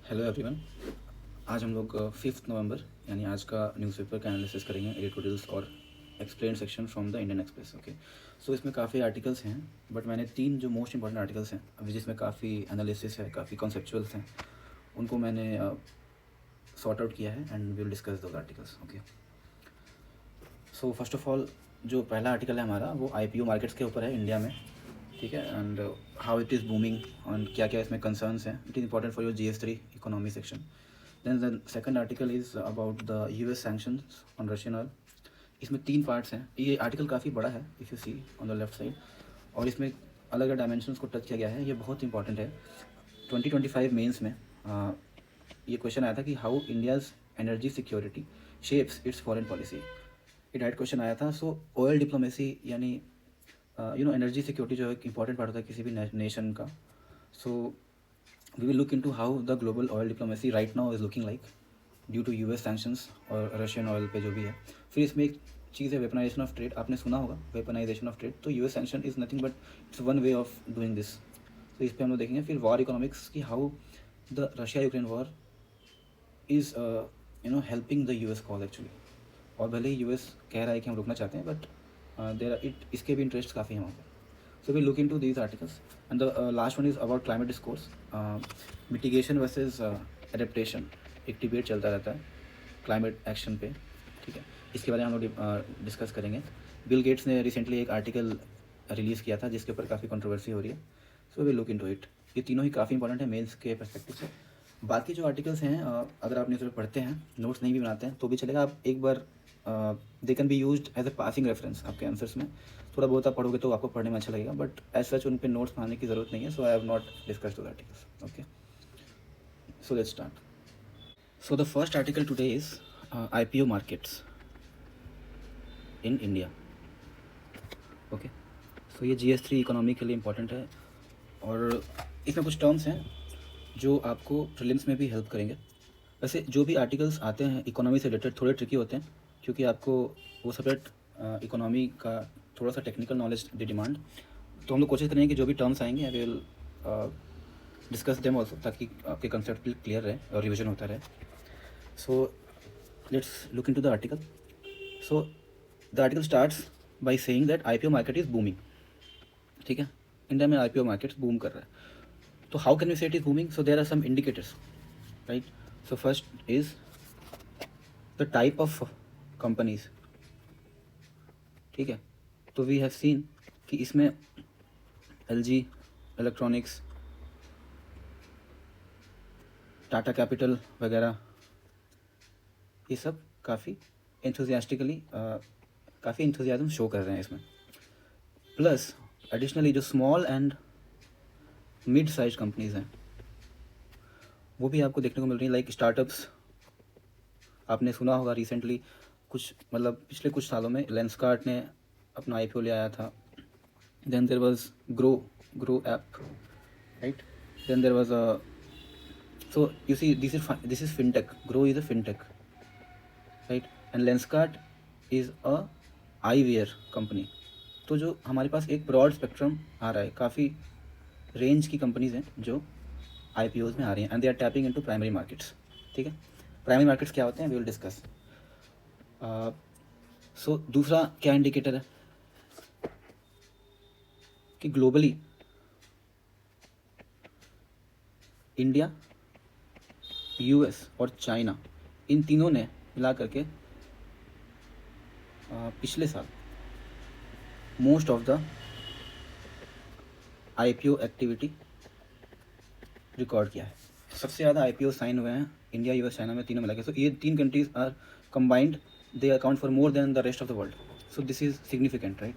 Hello everyone. आज हम लोग 5 नवंबर यानी आज का न्यूज़पेपर का एनालिसिस करेंगे, एडिटोरियल्स और explained section from the Indian Express. Okay, so इसमें काफ़ी आर्टिकल्स हैं, बट मैंने 3 जो मोस्ट इंपॉर्टेंट आर्टिकल्स हैं अभी जिसमें काफ़ी एनालिसिस है, काफ़ी कॉन्सेप्चुअल्स हैं, उनको मैंने सॉर्ट आउट किया है and will discuss those articles. Okay, so first of all जो पहला आर्टिकल है हमारा वो आईपीओ मार्केट्स के ऊपर है इंडिया में, ठीक है, and how it is booming और क्या क्या इसमें कंसर्न्स हैं। It is important for your GS3 economy section. Then the second article is about the US sanctions on Russian oil. इसमें 3 पार्ट्स हैं। ये आर्टिकल काफ़ी बड़ा है if you see on the left side, और इसमें अलग अलग डायमेंशंस को टच किया गया है। ये बहुत इंपॉर्टेंट है। 2025 मेंस में ये क्वेश्चन आया था कि how India's energy security shapes it's foreign policy. ये डायरेक्ट क्वेश्चन आया था। सो ऑयल डिप्लोमेसी यानी एनर्जी सिक्योरिटी जो एक इंपॉर्टेंट पार्ट होता है किसी भी नेशन का। So we will look into how the global oil diplomacy right now is looking like due to US sanctions और रशियन ऑयल पे जो भी है। फिर इसमें एक चीज़ है वेपनाइजेशन ऑफ ट्रेड। आपने सुना होगा वेपनाइजेशन ऑफ ट्रेड। तो US sanction is nothing but it's one way of doing this. तो इस पर हम लोग देखेंगे। फिर वॉर इकोनॉमिक्स की how the Russia Ukraine war is helping the US cause actually. और भले ही US कह रहा है कि हम रुकना चाहते हैं, बट इसके भी इंटरेस्ट काफ़ी हैं वहाँ पर। So we'll look into these articles, and the last one is about climate discourse, mitigation versus adaptation। एक डिबेट चलता रहता है क्लाइमेट एक्शन पे, ठीक है। इसके बारे में हम लोग डिस्कस करेंगे। बिल गेट्स ने रिसेंटली एक आर्टिकल रिलीज़ किया था जिसके ऊपर काफ़ी कंट्रोवर्सी हो रही है। So will look into it. ये तीनों ही काफ़ी इंपॉर्टेंट है मेल्स के पर्सपेक्टिव से। बाकी जो आर्टिकल्स हैं अगर आप न्यूज़पेपर पढ़ते हैं, नोट्स नहीं भी बनाते हैं तो भी चलेगा। आप एक बार they can be used as a passing reference आपके आंसर्स में। थोड़ा बहुत आप पढ़ोगे तो आपको पढ़ने में अच्छा लगेगा, बट एज सच उन पे नोट्स बनाने की ज़रूरत नहीं है। So I have not discussed those articles. Okay, so let's start. So the first article today is IPO markets in India. Okay, so ये GS3 इकोनॉमी के लिए इंपॉर्टेंट है, और इसमें कुछ टर्म्स हैं जो आपको प्रीलिम्स में भी हेल्प करेंगे। वैसे जो भी आर्टिकल्स आते हैं इकोनॉमी से रिलेटेड थोड़े ट्रिकी होते हैं, क्योंकि आपको वो सब्जेक्ट इकोनॉमी का थोड़ा सा टेक्निकल नॉलेज दे डिमांड। तो हम लोग कोशिश करेंगे कि जो भी टर्म्स आएंगे I will discuss them also, ताकि आपके कंसेप्ट भी क्लियर रहे और रिविजन होता रहे। So let's look into the article. So the article starts by saying that IPO market is booming. ठीक है, इंडिया में IPO मार्केट बूम कर रहा है। तो how can we say it is booming? So there are some indicators, right. So first is the type of companies, ठीक है। तो वी हैव सीन कि इसमें LG इलेक्ट्रॉनिक्स, टाटा कैपिटल वगैरह, ये सब काफ़ी एंथुजियास्टिकली काफ़ी एंथुजियाज्म शो कर रहे हैं इसमें। प्लस एडिशनली जो small and mid size companies हैं वो भी आपको देखने को मिल रही हैं, लाइक स्टार्टअप्स। आपने सुना होगा रिसेंटली कुछ मतलब पिछले कुछ सालों में लेंसकार्ट ने अपना IPO ले आया था। Then there was Groww app, right. Then there was so you see this is fintech. Grow is a fintech, right, and Lenskart is a eyewear company। तो जो हमारे पास एक ब्रॉड स्पेक्ट्रम आ रहा है, काफ़ी रेंज की कंपनीज हैं जो IPOs में आ रही हैं, and they are tapping into primary markets. ठीक है, प्राइमरी मार्केट्स क्या होते हैं वी विल डिस्कस। सो दूसरा क्या इंडिकेटर है कि ग्लोबली इंडिया, US और चाइना, इन तीनों ने मिला करके पिछले साल most of the IPO activity record किया है। सबसे ज़्यादा IPO साइन हुए हैं इंडिया, US, चाइना में, तीनों मिला के। सो ये 3 countries are combined, they account for more than the rest of the world. So this is significant, right.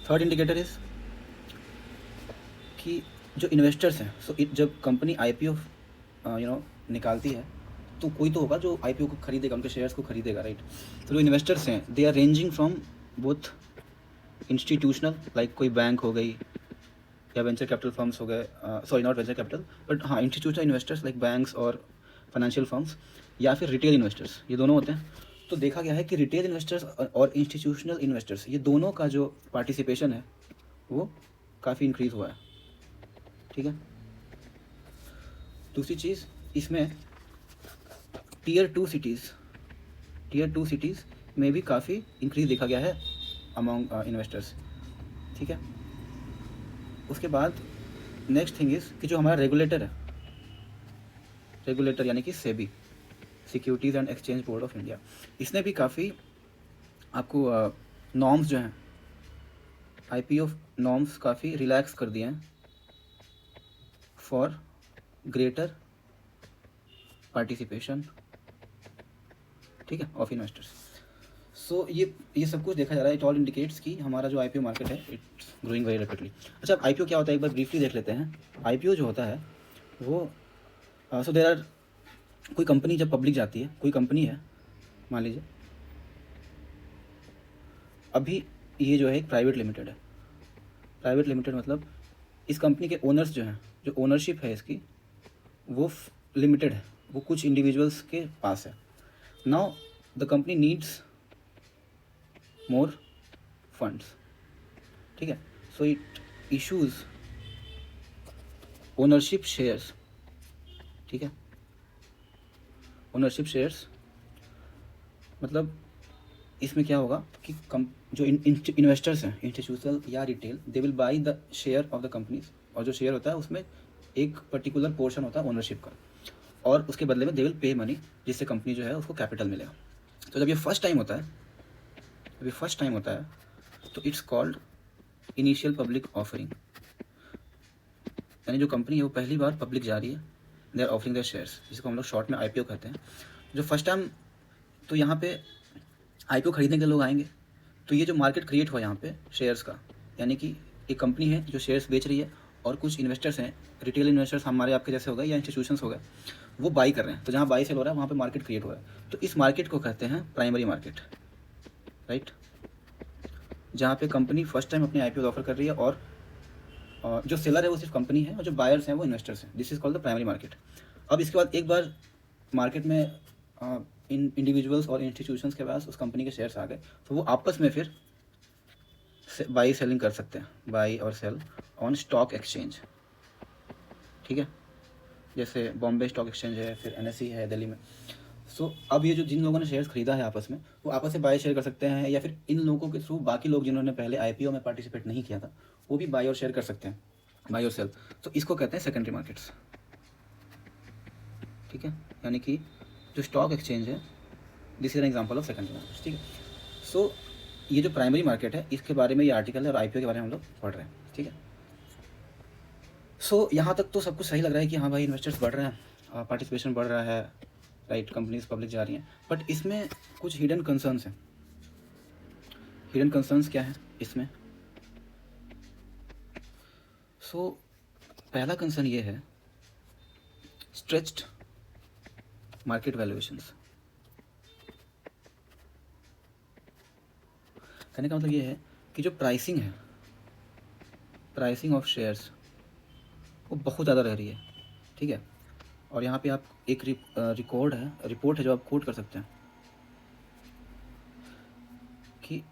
Third indicator is कि जो इन्वेस्टर्स हैं, सो जब कंपनी IPO निकालती है तो कोई तो होगा जो IPO को खरीदेगा, उनके शेयर्स को खरीदेगा, राइट। तो जो इन्वेस्टर्स हैं they are ranging from both institutional, like कोई बैंक हो गई या वेंचर कैपिटल फर्म्स हो गए, sorry not venture capital but हाँ इंस्टीट्यूशनल इन्वेस्टर्स लाइक बैंक्स और फाइनेंशियल फर्म्स, या फिर रिटेल इन्वेस्टर्स, ये दोनों होते हैं। तो देखा गया है कि रिटेल इन्वेस्टर्स और इंस्टीट्यूशनल इन्वेस्टर्स, ये दोनों का जो पार्टिसिपेशन है वो काफ़ी इंक्रीज़ हुआ है, ठीक है। दूसरी चीज़, इसमें टीयर टू सिटीज़ में भी काफ़ी इंक्रीज देखा गया है अमॉन्ग इन्वेस्टर्स, ठीक है। उसके बाद नेक्स्ट थिंग इज़ कि जो हमारा रेगुलेटर यानी कि SEBI, securities and exchange board of India, इसने भी काफ़ी आपको नॉर्म्स जो हैं, IPO नॉर्म्स काफ़ी रिलैक्स कर दिए हैं फॉर ग्रेटर पार्टिसिपेशन, ठीक है, ऑफ इन्वेस्टर्स। सो ये सब कुछ देखा जा रहा है। इट ऑल इंडिकेट्स कि हमारा जो IPO मार्केट है इट्स ग्रोइंग वेरी रैपिडली। अच्छा, अब IPO क्या होता है एक बार ब्रीफली देख लेते हैं। IPO जो होता है वो सो देयर आर, कोई कंपनी जब पब्लिक जाती है, कोई कंपनी है मान लीजिए, अभी ये जो है एक प्राइवेट लिमिटेड है। प्राइवेट लिमिटेड मतलब इस कंपनी के ओनर्स जो हैं, जो ओनरशिप है इसकी वो लिमिटेड है, वो कुछ इंडिविजुअल्स के पास है। Now the company needs more funds, ठीक है। So it issues ownership shares, ठीक है। ओनरशिप शेयर्स मतलब इसमें क्या होगा कि जो इन्वेस्टर्स हैं, इंस्टीट्यूशनल या retail, they will by the share of the companies, और जो शेयर होता है उसमें एक पर्टिकुलर पोर्शन होता है ओनरशिप का, और उसके बदले में दे विल पे मनी, जिससे कंपनी जो है उसको कैपिटल मिलेगा। तो जब ये फर्स्ट टाइम होता है, तो it's called initial public offering, यानी जो कंपनी है वो पहली बार पब्लिक जा रही है, they are offering their shares, जिसको हम लोग शॉर्ट में IPO कहते हैं। जो फर्स्ट टाइम, तो यहाँ पे IPO खरीदने के लोग आएंगे, तो ये जो मार्केट क्रिएट हुआ यहाँ पे शेयर्स का, यानी कि एक कंपनी है जो शेयर्स बेच रही है और कुछ इन्वेस्टर्स हैं, रिटेल इन्वेस्टर्स हमारे आपके जैसे हो गए या इंस्टीट्यूशंस हो गए, वो बाई कर रहे हैं। तो जहाँ बाई सेल हो रहा है वहाँ पे मार्केट क्रिएट हो रहा है। तो इस मार्केट को कहते हैं प्राइमरी मार्केट, राइट, जहाँ पे कंपनी फर्स्ट टाइम अपनी IPO ऑफर कर रही है और जो सेलर है वो सिर्फ कंपनी है और जो बायर्स हैं वो इन्वेस्टर्स हैं। This is called the primary market. अब इसके बाद एक बार मार्केट में इन इंडिविजुअल्स और इंस्टीट्यूशंस के पास उस कंपनी के शेयर्स आ गए, तो वो आपस में फिर बाई सेलिंग कर सकते हैं, बाई और सेल ऑन स्टॉक एक्सचेंज, ठीक है। जैसे बॉम्बे स्टॉक एक्सचेंज है, फिर NSE है दिल्ली में। सो अब ये जो जिन लोगों ने शेयर्स खरीदा है आपस में, वो आपस में बाई शेयर कर सकते हैं, या फिर इन लोगों के थ्रू बाकी लोग जिन्होंने पहले IPO में पार्टिसिपेट नहीं किया था वो भी बाई और शेयर कर सकते हैं, बाई और सेल। तो इसको कहते हैं सेकेंडरी मार्केट्स, ठीक है। यानी कि जो स्टॉक एक्सचेंज है, this is an example of secondary markets, ठीक है। सो ये जो प्राइमरी मार्केट है इसके बारे में ये आर्टिकल है और IPO के बारे में हम लोग पढ़ रहे हैं, ठीक है। सो यहाँ तक तो सब कुछ सही लग रहा है कि हाँ भाई इन्वेस्टर्स बढ़ रहे हैं, पार्टिसिपेशन बढ़ रहा है, राइट, कंपनीज पब्लिक जा रही हैं। बट इसमें कुछ हिडन कंसर्न्स हैं। हिडन कंसर्न्स क्या है इसमें? सो पहला कंसर्न ये है स्ट्रेच्ड मार्केट वैल्यूएशंस। कहने का मतलब ये है कि जो प्राइसिंग है, प्राइसिंग ऑफ शेयर्स, वो बहुत ज़्यादा रह रही है, ठीक है। और यहाँ पे आप एक रिपोर्ट है जो आप कोट कर सकते हैं कि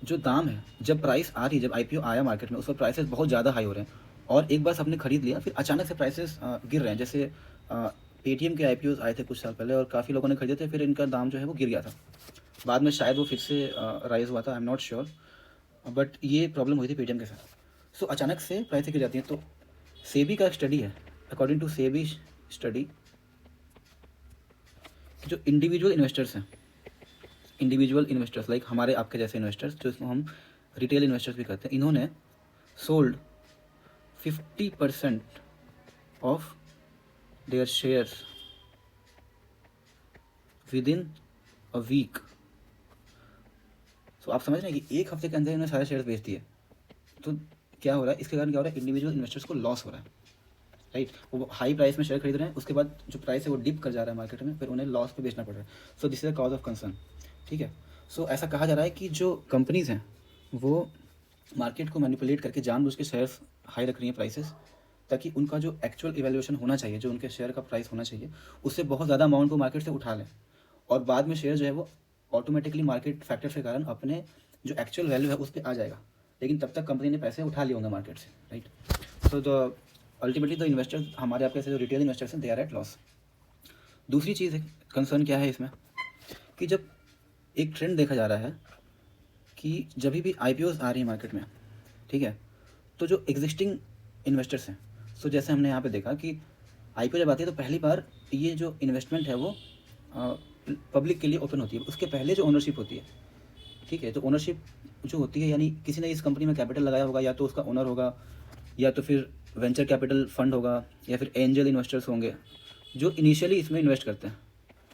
जो दाम है, जब प्राइस आ रही है, जब IPO आया मार्केट में, उस पर प्राइसेस बहुत ज़्यादा हाई हो रहे हैं, और एक बार सबने खरीद लिया फिर अचानक से प्राइसेस गिर रहे हैं। जैसे पेटीएम के IPOs आए थे कुछ साल पहले और काफ़ी लोगों ने खरीदे थे, फिर इनका दाम जो है वो गिर गया था, बाद में शायद वो फिर से राइज हुआ था, आई एम नॉट श्योर, बट ये प्रॉब्लम हुई थी पेटीएम के साथ। सो अचानक से प्राइसें गिर जाती हैं। तो सेबी का एक स्टडी है, अकॉर्डिंग टू सेबी स्टडी, जो इंडिविजुअल इन्वेस्टर्स हैं, इंडिविजुअल इन्वेस्टर्स लाइक हमारे आपके जैसे इन्वेस्टर्स, जो इसको हम रिटेल इन्वेस्टर्स भी कहते हैं, इन्होंने sold 50% of their shares within a week. So आप समझ रहे हैं कि एक हफ्ते के अंदर इन्होंने सारे शेयर्स बेच दिए। तो क्या हो रहा है, इसके कारण क्या हो रहा है, इंडिविजुअल इन्वेस्टर्स को लॉस हो रहा है, राइट। वो हाई प्राइस में शेयर खरीद रहे हैं, उसके बाद जो प्राइस है वो डिप कर जा रहा है मार्केट में, फिर उन्हें लॉस पे बेचना पड़ रहा है। सो this is the cause of concern, ठीक है। सो ऐसा कहा जा रहा है कि जो कंपनीज हैं वो मार्केट को मैनिपुलेट करके जानबूझ के शेयर्स हाई रख रही हैं प्राइसेस, ताकि उनका जो एक्चुअल इवैल्यूएशन होना चाहिए, जो उनके शेयर का प्राइस होना चाहिए, उससे बहुत ज़्यादा अमाउंट को मार्केट से उठा लें, और बाद में शेयर जो है वो ऑटोमेटिकली मार्केट फैक्टर्स के कारण अपने जो एक्चुअल वैल्यू है उस पर आ जाएगा, लेकिन तब तक कंपनी ने पैसे उठा लिए होंगे मार्केट से, right. So the ultimately the investors, हमारे आपके ऐसे जो रिटेल इन्वेस्टर्स हैं, दे आर एट लॉस। दूसरी चीज़ है, कंसर्न क्या है इसमें, कि जब एक ट्रेंड देखा जा रहा है कि जब भी IPOs आ रही है मार्केट में, ठीक है, तो जो एग्जिस्टिंग इन्वेस्टर्स हैं, सो जैसे हमने यहाँ पे देखा कि IPO जब आती है तो पहली बार ये जो इन्वेस्टमेंट है वो पब्लिक के लिए ओपन होती है। उसके पहले जो ओनरशिप होती है, ठीक है, तो ओनरशिप जो होती है, यानी किसी ने इस कंपनी में कैपिटल लगाया होगा, या तो उसका ओनर होगा, या तो फिर वेंचर कैपिटल फंड होगा, या फिर एंजल इन्वेस्टर्स होंगे जो इनिशियली इसमें इन्वेस्ट करते हैं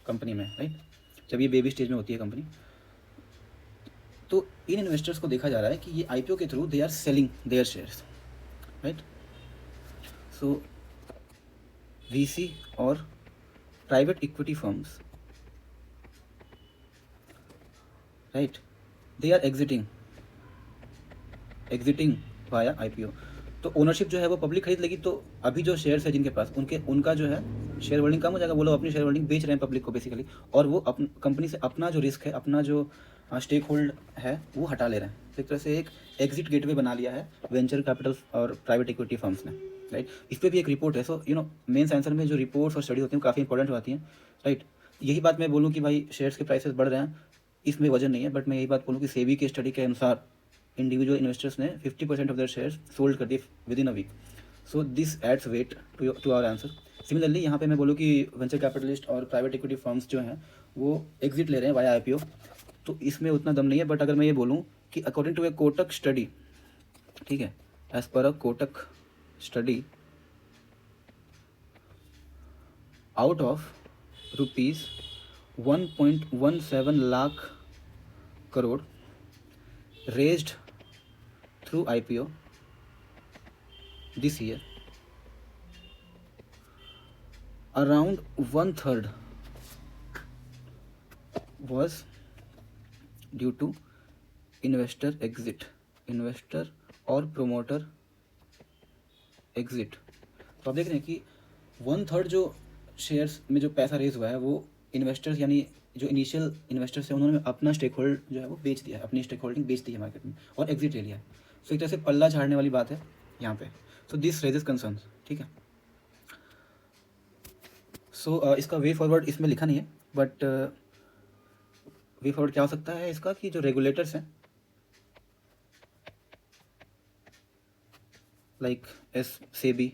कंपनी में, राइट, जब ये बेबी स्टेज में होती है कंपनी। तो इन इन्वेस्टर्स को देखा जा रहा है कि ये IPO के through they are selling their shares, right. So VC और private equity firms, right, they are exiting via IPO। तो ओनरशिप जो है वो पब्लिक खरीद लेगी, तो अभी जो शेयर्स है जिनके पास, उनका जो है शेयर होल्डिंग कम हो जाएगा। वो लोग अपनी शेयर होल्डिंग बेच रहे हैं पब्लिक को बेसिकली, और वो कंपनी से अपना जो रिस्क है, अपना जो स्टेक होल्ड है वो हटा ले रहे हैं। तो एक तरह से एक एग्जिट गेटवे बना लिया है वेंचर कैपिटल और प्राइवेट इक्विटी फर्म्स ने, राइट। इस पर भी एक रिपोर्ट है। सो मेंस आंसर में जो रिपोर्ट्स और स्टडी होती हैं काफ़ी इंपॉर्टेंट होती हैं, राइट। यही बात मैं बोलूँ कि भाई शेयर्स के प्राइसेस बढ़ रहे हैं, इसमें वजन नहीं है, बट मैं यही बात बोलूँ कि सेबी की स्टडी के अनुसार इंडिविजुअल इन्वेस्टर्स ने 50% ऑफ देयर शेयर्स सोल्ड कर दिए within a week. So this adds weight to our answer. Similarly यहाँ पे मैं बोलूँ कि वेंचर कैपिटलिस्ट और प्राइवेट इक्विटी फर्म्स जो हैं वो एग्जिट ले रहे हैं वाया IPO, तो इसमें उतना दम नहीं है। बट अगर मैं ये बोलूँ कि according to a Kotak study, ठीक है, as per a Kotak study, out of ₹1.17 lakh crore raised through IPO this year, around 1/3 was due to investor और promoter exit। तो आप देख रहे हैं कि 1/3 जो शेयर्स में जो पैसा रेज हुआ है वो इन्वेस्टर्स, यानी जो इनिशियल इन्वेस्टर्स हैं, उन्होंने अपना स्टेक होल्ड जो है वो बेच दिया है, अपनी स्टेक होल्डिंग बेच दी है मार्केट में और एग्जिट ले लिया है। सो एक तरह से पल्ला झाड़ने वाली बात है यहाँ पे। सो दिस रेजेस कंसर्न, ठीक है। सो इसका वे फॉरवर्ड इसमें लिखा नहीं है, बट वे फॉरवर्ड क्या हो सकता है इसका, कि जो रेगुलेटर्स हैं लाइक सेबी,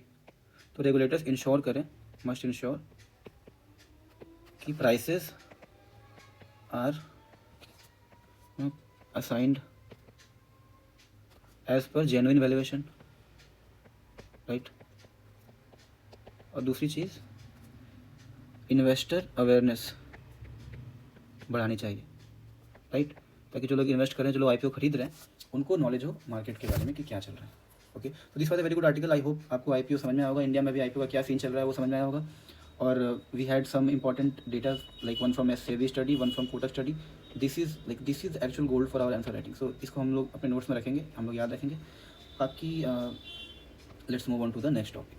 तो रेगुलेटर्स इंश्योर करें, मस्ट इंश्योर कि prices are assigned as per genuine valuation, right. और दूसरी चीज़, इन्वेस्टर अवेयरनेस बढ़ानी चाहिए, राइट, ताकि जो लोग इन्वेस्ट करें, जो लोग IPO खरीद रहे हैं, उनको नॉलेज हो मार्केट के बारे में कि क्या चल रहा है। ओके, तो this was a very good article. I hope आपको IPO समझ में आया होगा, इंडिया में भी IPO का क्या सीन चल रहा है वो समझ में आया होगा। और we had some important data like one from SEBI study, one from Kotak study. This is actual gold for our answer writing. So इसको हम लोग अपने नोट्स में रखेंगे, हम लोग याद रखेंगे। बाकी let's move on to the next topic.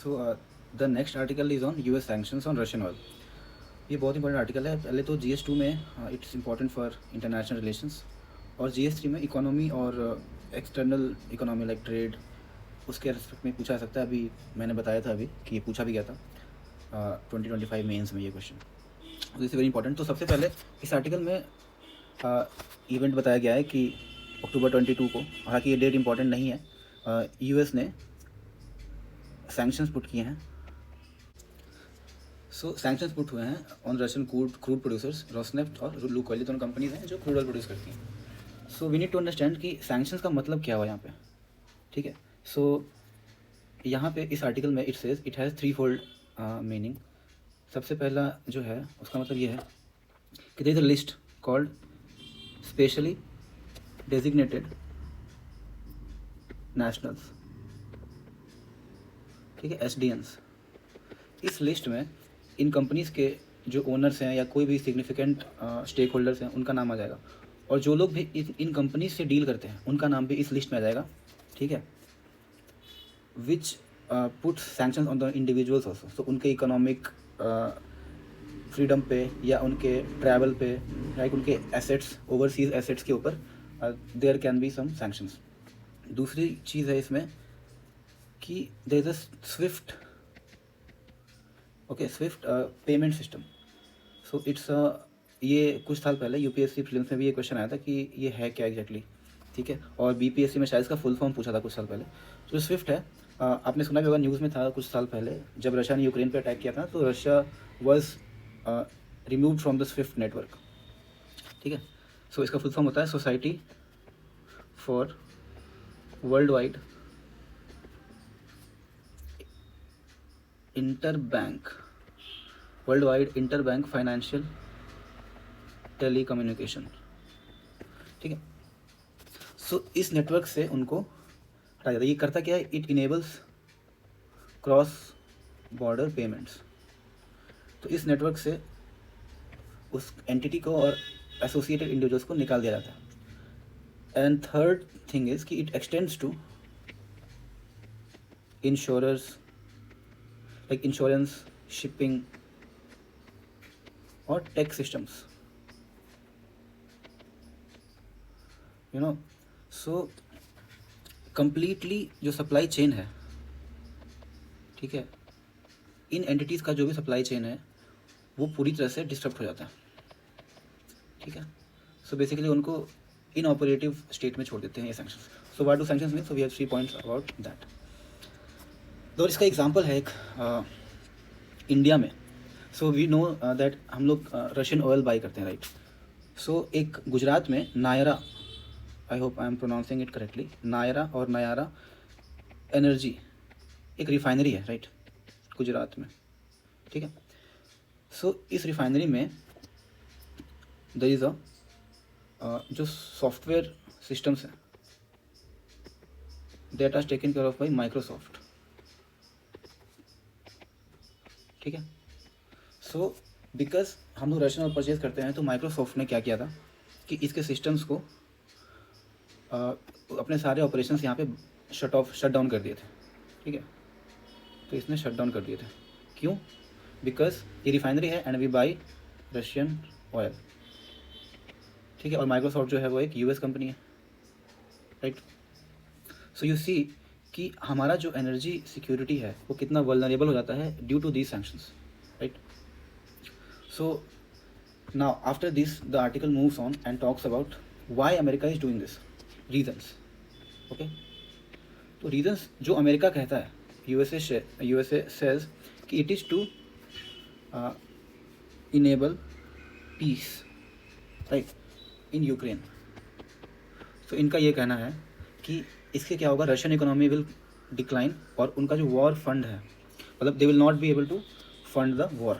So the next article is on US sanctions on Russian oil. ये बहुत इंपॉर्टेंट आर्टिकल है। पहले तो GS2 में it's important for international relations, और GS3 में इकोनॉमी और एक्सटर्नल इकोनॉमी लाइक ट्रेड, उसके रेस्पेक्ट में पूछा जा सकता है। अभी मैंने बताया था अभी कि ये पूछा भी गया था 2025 मेंस में ये क्वेश्चन। तो इट्स वेरी इंपॉर्टेंट। तो सबसे पहले इस आर्टिकल में इवेंट बताया गया है कि अक्टूबर 22 को, हालांकि ये डेट इंपॉर्टेंट नहीं है, US ने सैंक्शंस पुट किए हैं। सो सैंक्शंस पुट हुए हैं on Russian crude producers, Rosneft और लुकोइल, दोनों कंपनीज हैं जो क्रूड ऑयल प्रोड्यूस करती हैं। So we need to understand कि सैंक्शंस का मतलब क्या हुआ यहाँ पे, ठीक है। सो यहाँ पे इस आर्टिकल में इट हैज़ 3-fold मीनिंग। सबसे पहला जो है उसका मतलब ये है कि there is a list called specially designated nationals, ठीक है, SDNs। इस लिस्ट में इन कंपनीज़ के जो ओनर्स हैं या कोई भी सिग्निफिकेंट स्टेक होल्डर्स हैं उनका नाम आ जाएगा, और जो लोग भी इन कंपनीज से डील करते हैं उनका नाम भी इस लिस्ट में आ जाएगा, ठीक है। Which put sanctions on the individuals also. तो उनके इकोनॉमिक फ्रीडम पे या उनके ट्रैवल पे, राइट, उनके एसेट्स, ओवरसीज एसेट्स के ऊपर there can be some sanctions. दूसरी चीज़ है इसमें कि there is a SWIFT, okay, SWIFT payment system. So it's ये कुछ साल पहले यूपीएससी प्रीलिम्स में भी ये क्वेश्चन आया था कि ये है क्या एग्जैक्टली, ठीक है, और बीपीएससी में शायद इसका फुल फॉर्म पूछा था कुछ साल पहले। तो स्विफ्ट है, आपने सुना भी होगा, न्यूज़ में था कुछ साल पहले जब रशिया ने यूक्रेन पे अटैक किया था, तो Russia was removed from the Swift network, ठीक है। सो इसका फुल फॉर्म होता है society for world wide interbank financial telecommunication, ठीक है। सो इस नेटवर्क से उनको हटाया जाता है। ये करता क्या है, it enables cross border payments. तो इस नेटवर्क से उस एंटिटी को और एसोसिएटेड इंडिविजुअल्स को निकाल दिया जाता है। एंड थर्ड थिंग इज कि it extends to insurers like insurance, shipping और tax systems, you know. So completely जो सप्लाई चेन है, ठीक है, इन एंटिटीज़ का जो भी सप्लाई चेन है वो पूरी तरह से डिस्टर्ब हो जाता है, ठीक है। सो बेसिकली उनको इन ऑपरेटिव स्टेट में छोड़ देते हैं ये sanctions. So what do sanctions mean? So we have 3 points about that. तो इसका एग्जांपल है एक इंडिया में। सो वी नो दैट हम लोग रशियन ऑयल बाई करते हैं, राइट। सो एक गुजरात में Nayara, I hope I am pronouncing it correctly, Nayara और नयारा एनर्जी एक रिफाइनरी है, राइट, गुजरात में, ठीक है। सो इस रिफाइनरी में देयर इज़ जो सॉफ्टवेयर सिस्टम्स हैं that are taken care of by Microsoft, ठीक है। सो बिकॉज हम लोग रशियन ऑयल परचेज करते हैं, तो माइक्रोसॉफ्ट ने क्या किया था कि इसके सिस्टम्स को अपने सारे ऑपरेशंस यहाँ पे शट डाउन कर दिए थे, ठीक है। तो इसने शट डाउन कर दिए थे, क्यों? बिकॉज ये रिफाइनरी है and we buy Russian oil, ठीक है। और माइक्रोसॉफ्ट जो है वो एक यूएस कंपनी है, राइट। सो यू सी कि हमारा जो एनर्जी सिक्योरिटी है वो कितना वल्नरेबल हो जाता है due to these sanctions, right. So now after this the article moves on and talks about why America is doing this, reasons, okay. तो रीजंस जो अमेरिका कहता है, यूएसए सेज कि it is to enable peace, right, in Ukraine. तो इनका ये कहना है कि इसके क्या होगा, रशियन इकोनॉमी विल डिक्लाइन और उनका जो वॉर फंड है, मतलब they will not be able to fund the war,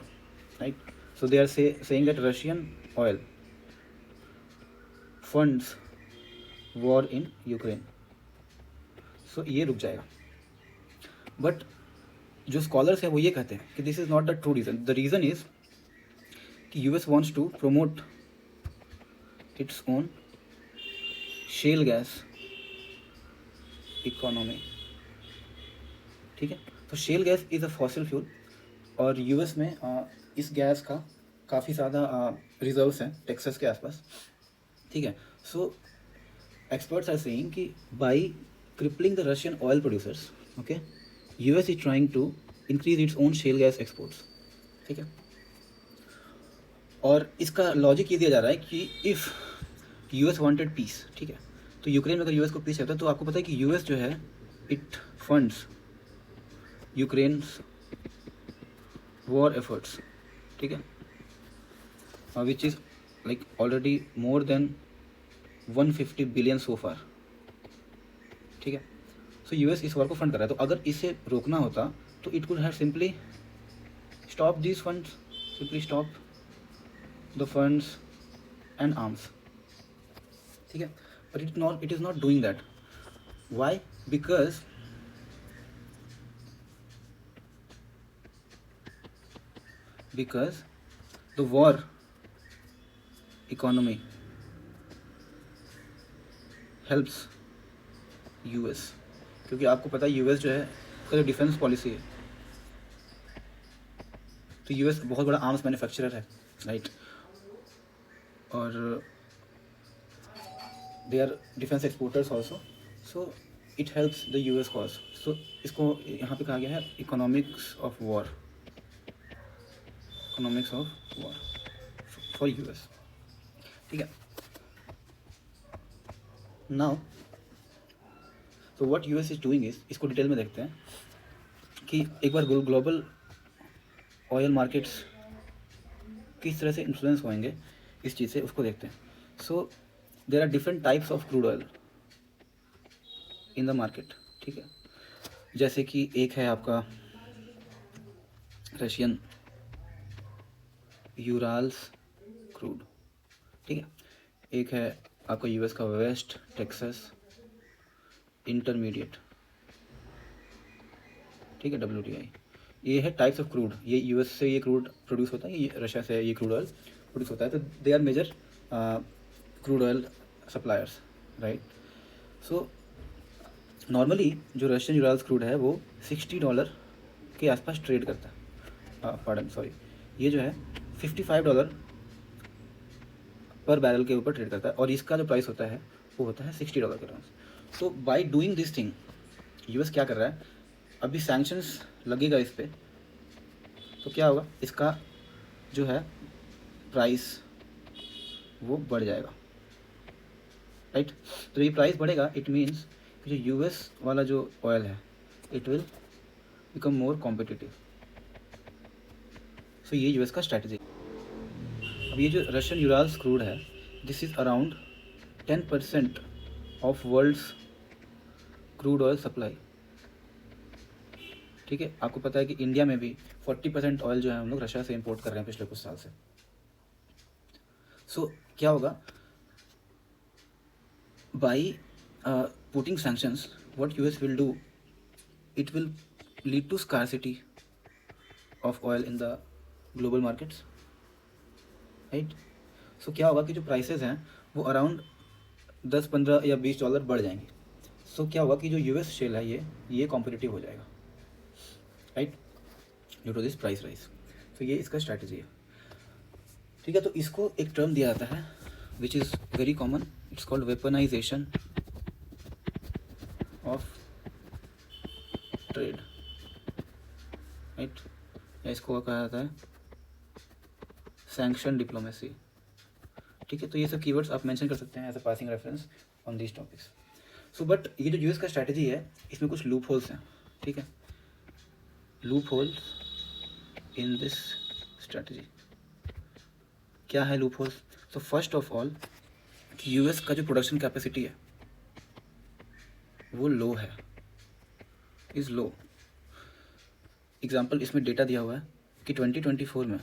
right. So they are saying that Russian oil funds war in Ukraine. So ये रुक जाएगा। बट जो स्कॉलर्स हैं वो ये कहते हैं कि this is not the true reason. The reason is कि US wants to promote its own shale gas economy, ठीक है। तो shale gas is a fossil fuel और यूएस में इस गैस का काफ़ी ज़्यादा रिजर्व्स हैं टेक्सास के आसपास, ठीक है। सो experts are saying कि by crippling the Russian oil producers, okay, US is trying to increase its own shale gas exports, ठीक है। और इसका लॉजिक ये दिया जा रहा है कि इफ़ US वांटेड पीस, ठीक है, तो यूक्रेन में अगर US को पीस चाहता है तो आपको पता है कि US जो है it funds Ukraine's war efforts, ठीक है, which is like already more than 150 billion so far, ठीक है। सो यूएस इस वॉर को फंड कर रहा है। तो अगर इसे रोकना होता तो it could have simply stop these funds, simply stop the funds and arms, ठीक है। But it is not doing that. Why? Because the war economy helps US, क्योंकि आपको पता है यूएस जो है उसका जो डिफेंस पॉलिसी है, तो यूएस बहुत बड़ा आर्म्स मैन्युफैक्चरर है, राइट, और they are defence exporters also. So it helps the US cause. So इसको यहाँ पे कहा गया है economics of war, economics of war for US. ठीक है, नाउ तो what US is doing is, इसको डिटेल में देखते हैं कि एक बार ग्लोबल ऑयल मार्केट्स किस तरह से इन्फ्लुएंस होंगे इस चीज़ से, उसको देखते हैं। So there are different types of crude oil in the market. ठीक है, जैसे कि एक है आपका रशियन यूराल्स क्रूड, ठीक है, एक है आपका यूएस का वेस्ट टेक्सास इंटरमीडिएट, ठीक है, WTI। ये है टाइप्स ऑफ क्रूड, ये यूएस से ये क्रूड प्रोड्यूस होता है, ये रशिया से ये क्रूड ऑयल प्रोड्यूस होता है। तो they are major crude oil suppliers, right. So normally जो रशियन यूराल्स क्रूड है वो $60 के आसपास ट्रेड करता है, पार्डन सॉरी, ये जो है $55 पर बैरल के ऊपर ट्रेड करता है, और इसका जो प्राइस होता है वो होता है $60 के टर्म्स। तो by doing this thing US क्या कर रहा है, अभी सैंक्शंस लगेगा इस पर, तो क्या होगा, इसका जो है प्राइस वो बढ़ जाएगा, राइट। तो ये प्राइस बढ़ेगा, इट मीन्स जो यूएस वाला जो ऑयल है it will become more competitive. So ये यूएस का स्ट्रैटेजी। अब ये जो रशियन यूराल्स क्रूड है, this is around 10% of world's crude oil supply. ठीक है, आपको पता है कि इंडिया में भी 40% ऑयल जो है हम लोग रशिया से इंपोर्ट कर रहे हैं पिछले कुछ साल से। सो क्या होगा, by putting sanctions what US will do, it will lead to scarcity of oil in the global markets, right. So क्या होगा कि जो प्राइसेस हैं वो अराउंड 10, 15 या $20 बढ़ जाएंगे। सो क्या होगा कि जो यूएस शेल है ये कॉम्पिटिटिव हो जाएगा, right, due to this price rise. तो ये इसका स्ट्रैटेजी है, ठीक है। तो इसको एक टर्म दिया जाता है which is very common, it's called weaponisation of trade, right, या इसको कहा जाता है सैंक्शन डिप्लोमेसी। ठीक है, तो ये सब कीवर्ड्स आप मेंशन कर सकते हैं as a passing reference on these topics. So but ये जो यूएस का स्ट्रैटेजी है इसमें कुछ लूप होल्स हैं, ठीक है, loopholes in this strategy. क्या है loopholes? So first of all कि यूएस का जो प्रोडक्शन कैपेसिटी है वो लो है, इज़ लो। एग्जाम्पल इसमें डेटा दिया हुआ है कि 2024 में,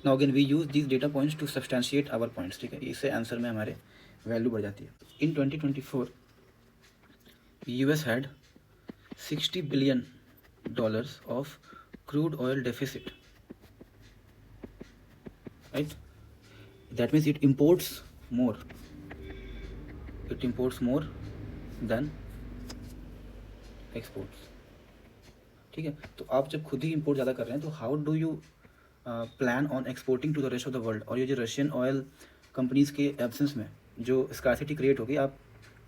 now again we use these data points to substantiate our points, ठीक है, इससे आंसर में हमारे वैल्यू बढ़ जाती है। इन 2024 US had $60 billion of crude oil deficit, right, that means it imports more than exports, ठीक है। तो आप जब खुद ही इंपोर्ट ज़्यादा कर रहे हैं तो how do you plan on exporting to the rest of the world. और ये जो रशियन ऑयल कंपनीज़ के एब्सेंस में जो स्कार्सिटी क्रिएट होगी, आप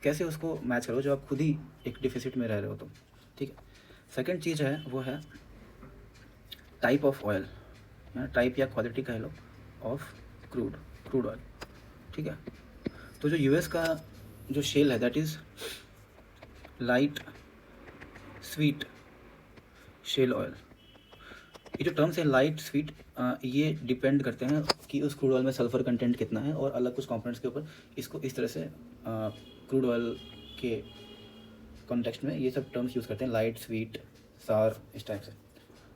कैसे उसको मैच करो जब आप खुद ही एक डिफिसिट में रह रहे हो, तो ठीक है। सेकंड चीज़ है वो है टाइप ऑफ ऑयल, टाइप या क्वालिटी कह लो ऑफ क्रूड ऑयल, ठीक है। तो जो यूएस का जो शेल है that is light sweet shale oil. ये जो टर्म्स है लाइट स्वीट, ये डिपेंड करते हैं कि उस क्रूड ऑयल में सल्फर कंटेंट कितना है और अलग कुछ कंपोनेंट्स के ऊपर इसको इस तरह से क्रूड ऑयल के कॉन्टेक्स्ट में ये सब टर्म्स यूज़ करते हैं, लाइट स्वीट सार इस टाइप से।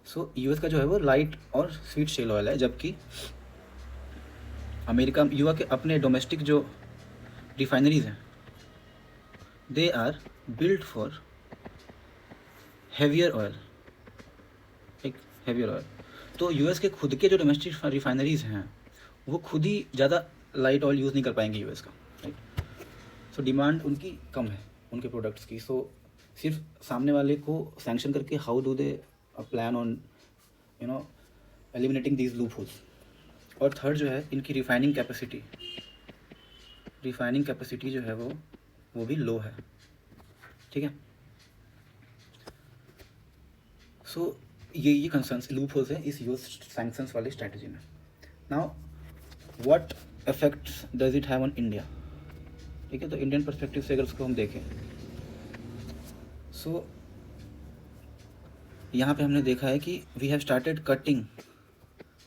सो यूएस का जो है वो लाइट और स्वीट शेल ऑयल है, जबकि अमेरिका यूएस के अपने डोमेस्टिक जो रिफाइनरीज हैं they are build for heavier oil, एक हैवियर ऑयल। तो यूएस के खुद के जो डोमेस्टिक रिफाइनरीज हैं वो खुद ही ज़्यादा लाइट ऑयल यूज़ नहीं कर पाएंगे यूएस का, राइट। सो डिमांड उनकी कम है उनके प्रोडक्ट्स की। सो सिर्फ सामने वाले को सैंक्शन करके how do they plan on eliminating these loop holes. और थर्ड जो है इनकी रिफाइनिंग कैपेसिटी जो है वो भी लो है, ठीक है। सो ये कंसर्न्स लूप होल्स हैं इस यूएस सैंक्शंस वाली स्ट्रैटेजी में. Now what effects does it have on India. ठीक है, तो इंडियन पर्सपेक्टिव से अगर उसको हम देखें, सो यहाँ पे हमने देखा है कि we have started cutting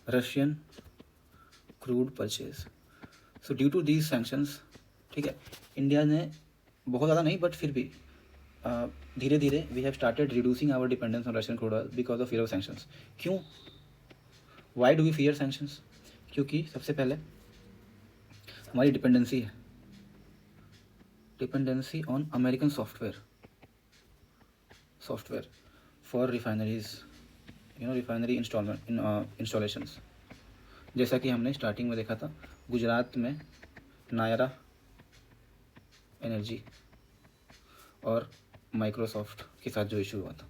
Russian crude purchase. So due to these sanctions, ठीक है, इंडिया ने बहुत ज़्यादा नहीं बट फिर भी धीरे धीरे we have started reducing our dependence on Russian crude oil because of fear of sanctions. क्यों, why do we fear sanctions? क्योंकि सबसे पहले हमारी dependency on American software for refineries, refinery installations. जैसा कि हमने स्टार्टिंग में देखा था गुजरात में नायरा एनर्जी और माइक्रोसॉफ्ट के साथ जो इशू हुआ था.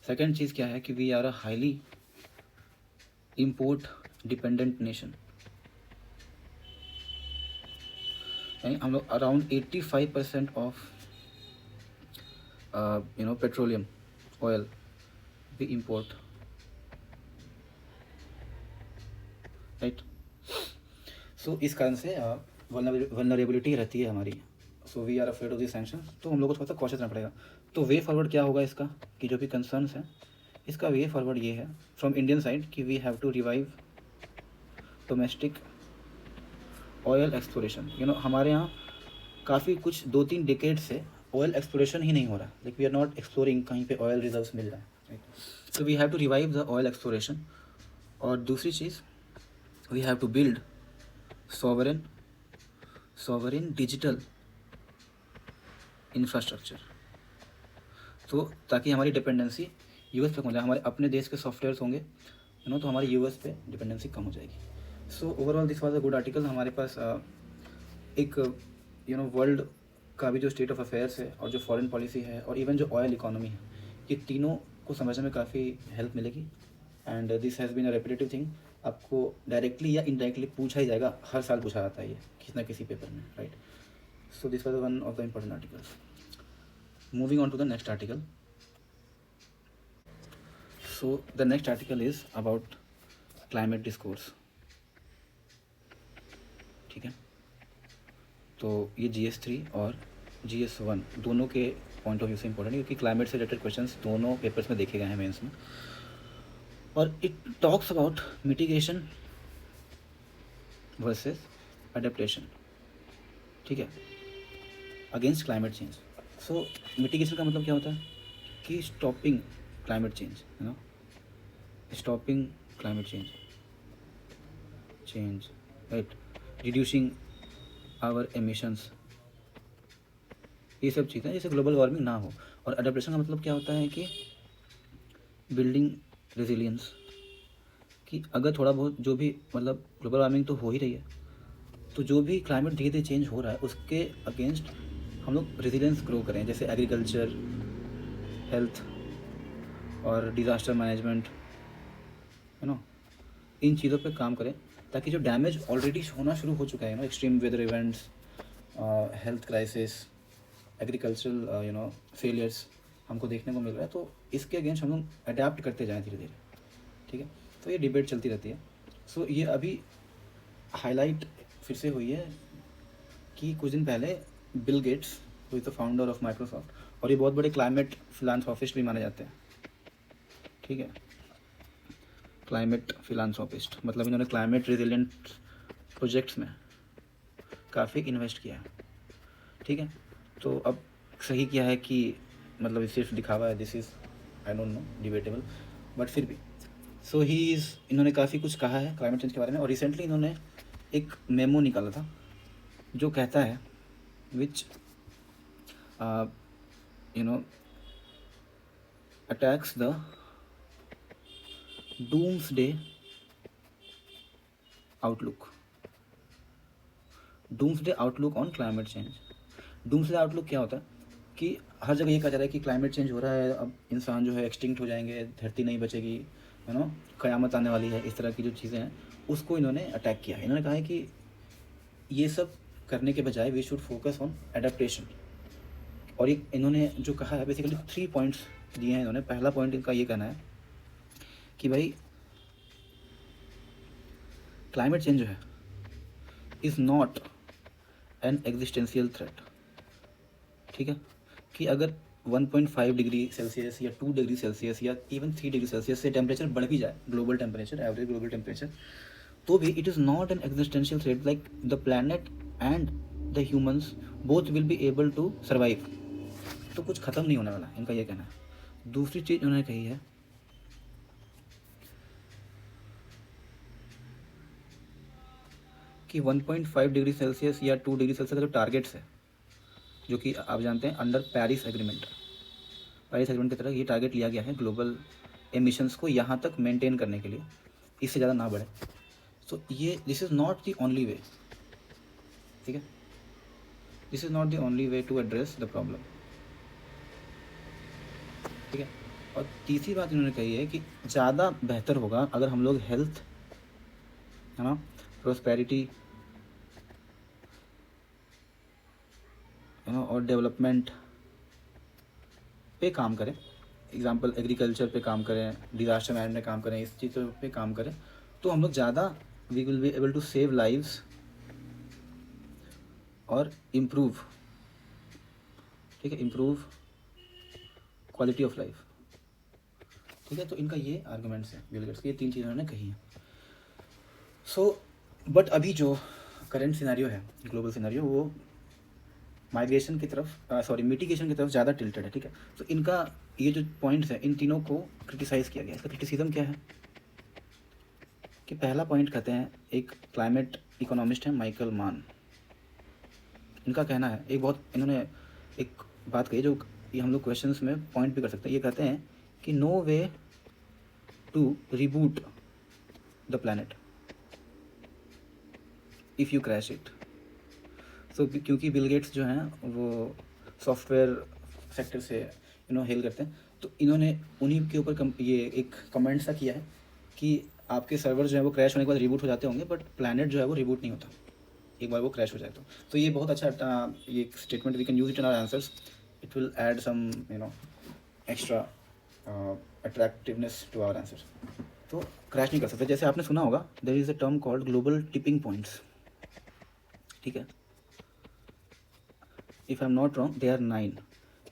सेकेंड चीज़ क्या है कि we are a highly import dependent nation. यानी हम लोग around 85% of petroleum oil we import, right. So इस कारण से वल्नरेबिलिटी रहती है हमारी. So we are afraid of this sanction. तो हम लोग को थोड़ा सा कॉशियस रहना पड़ेगा. तो वे फॉरवर्ड क्या होगा इसका, कि जो भी कंसर्न्स हैं इसका वे फॉरवर्ड ये है फ्रॉम इंडियन साइड कि we have to revive domestic oil exploration. हमारे यहाँ काफ़ी कुछ 2-3 डिकेड से ऑयल एक्सप्लोरेशन ही नहीं हो रहा, like we are not exploring कहीं पे ऑयल रिजर्व्स मिल रहा है, right. So we have to revive the oil exploration. और दूसरी चीज़, we have to build sovereign digital infrastructure. तो ताकि हमारी डिपेंडेंसी यूएस पे कम हो जाए, हमारे अपने देश के सॉफ्टवेयर्स होंगे तो हमारी यूएस पे डिपेंडेंसी कम हो जाएगी. So overall this was a good article. हमारे पास एक वर्ल्ड का भी जो स्टेट ऑफ अफेयर्स है और जो फॉरेन पॉलिसी है और इवन जो ऑयल इकोनॉमी है, ये तीनों को समझने में काफ़ी हेल्प मिलेगी. And this has been a repetitive thing. आपको डायरेक्टली या इनडायरेक्टली पूछा ही जाएगा, हर साल पूछा जाता है ये किसी ना किसी पेपर में, right. So this was one of the important articles. Moving on to the next article. So the next article is about climate discourse. ठीक है, तो ये GS3 और GS1 दोनों के पॉइंट ऑफ व्यू से इंपॉर्टेंट है, क्योंकि क्लाइमेट से रिलेटेड क्वेश्चंस दोनों पेपर्स में देखे गए हैं मेंस में. और it talks about mitigation versus adaptation, ठीक है, against climate change. So mitigation का मतलब क्या होता है कि stopping climate change, stopping climate change, right, reducing our emissions, ये सब चीज़ें जिससे ग्लोबल वार्मिंग ना हो. और अडेप्टेशन का मतलब क्या होता है कि बिल्डिंग रेजिलियंस, कि अगर थोड़ा बहुत जो भी मतलब ग्लोबल वार्मिंग तो हो ही रही है, तो जो भी क्लाइमेट धीरे धीरे चेंज हो रहा है उसके अगेंस्ट हम लोग रेजिलियंस ग्रो करें. जैसे एग्रीकल्चर, हेल्थ और डिज़ास्टर मैनेजमेंट, इन चीज़ों पे काम करें ताकि जो डैमेज ऑलरेडी होना शुरू हो चुका है, extreme weather events, health crisis, agricultural failures हमको देखने को मिल रहा है, तो इसके अगेंस्ट हम लोग अडेप्ट करते जाएं धीरे धीरे. ठीक है, तो ये डिबेट चलती रहती है. सो ये अभी हाईलाइट फिर से हुई है कि कुछ दिन पहले Bill Gates, who is the founder of Microsoft, और ये बहुत बड़े क्लाइमेट फिलांथ्रोपिस्ट भी माने जाते हैं. ठीक है, क्लाइमेट फिलांथ्रोपिस्ट मतलब इन्होंने क्लाइमेट रेजिलिएंट प्रोजेक्ट्स में काफ़ी इन्वेस्ट किया है. ठीक है, तो अब सही क्या है कि मतलब सिर्फ दिखावा है, this is I don't know, debatable, but फिर भी. सो इन्होंने काफ़ी कुछ कहा है क्लाइमेट चेंज के बारे में. और रिसेंटली इन्होंने एक मेमो निकाला था जो कहता है which attacks the doomsday outlook on climate change. Doomsday outlook क्या होता है कि हर जगह ये कहा जा रहा है कि क्लाइमेट चेंज हो रहा है, अब इंसान जो है एक्सटिंक्ट हो जाएंगे, धरती नहीं बचेगी, क़यामत आने वाली है, इस तरह की जो चीज़ें हैं उसको इन्होंने अटैक किया है. इन्होंने कहा है कि ये सब करने के बजाय we should focus on adaptation. और इन्होंने जो कहा है बेसिकली 3 पॉइंट्स दिए हैं इन्होंने. पहला पॉइंट इनका ये कहना है कि भाई क्लाइमेट चेंज जो है is not an existential threat, ठीक है, कि अगर 1.5 डिग्री सेल्सियस या 2 डिग्री सेल्सियस या इवन 3 डिग्री सेल्सियस से टेम्परेचर बढ़ भी जाए, global temperature, average global temperature, तो भी it is not an existential threat, like the planet and the humans both will be able to survive. तो कुछ ख़त्म नहीं होने वाला, इनका ये कहना है। दूसरी चीज़ उन्होंने कही है कि 1.5 डिग्री सेल्सियस या 2 डिग्री सेल्सियस का जो टारगेट्स है, जो कि आप जानते हैं अंडर पेरिस एग्रीमेंट की तरह ये टारगेट लिया गया है ग्लोबल एमिशंस को यहाँ तक मेंटेन करने के लिए, इससे ज़्यादा ना बढ़े। सो ये this is not the only way, ठीक है, this is not the only way to address the problem, ठीक है। और तीसरी बात इन्होंने कही है कि ज़्यादा बेहतर होगा अगर हम लोग हेल्थ, है ना, प्रोस्पेरिटी, है ना, और डेवलपमेंट पे काम करें। एग्जाम्पल एग्रीकल्चर पे काम करें, डिज़ास्टर मैनेजमेंट में काम करें, इस चीज़ों पे काम करें, तो हम लोग ज़्यादा we will be able to save lives और इम्प्रूव, ठीक है, इम्प्रूव क्वालिटी ऑफ लाइफ, ठीक है। तो इनका ये आर्गूमेंट्स हैं बिल गेट्स के, ये तीन चीज़ें उन्होंने कही हैं। सो बट अभी जो करंट सिनेरियो है, ग्लोबल सिनेरियो, वो माइग्रेशन की तरफ मिटिगेशन की तरफ ज़्यादा टिल्टेड है, ठीक है। तो इनका ये जो पॉइंट्स हैं, इन तीनों को क्रिटिसाइज़ किया गया। इसका क्रिटिसिज्म क्या है कि पहला पॉइंट कहते हैं, एक क्लाइमेट इकोनॉमिस्ट हैं माइकल मान, इनका कहना है, एक बहुत इन्होंने एक बात कही जो ये हम लोग क्वेश्चंस में पॉइंट भी कर सकते हैं। ये कहते हैं कि no way to reboot the planet if you crash it. So क्योंकि बिल गेट्स जो हैं वो सॉफ्टवेयर सेक्टर से हेल करते हैं, तो इन्होंने उन्हीं के ऊपर ये एक कमेंट सा किया है कि आपके सर्वर जो है वो क्रैश होने के बाद रिबूट हो जाते होंगे, बट प्लैनेट जो है वो रिबूट नहीं होता एक बार वो क्रैश हो जाए तो ये बहुत अच्छा ये एक statement, we can use it in our answers, it will add some extra attractiveness to our answer. तो क्रैश नहीं कर सकते। जैसे आपने सुना होगा, there is a term called global tipping points, ठीक है, if I am not wrong they are 9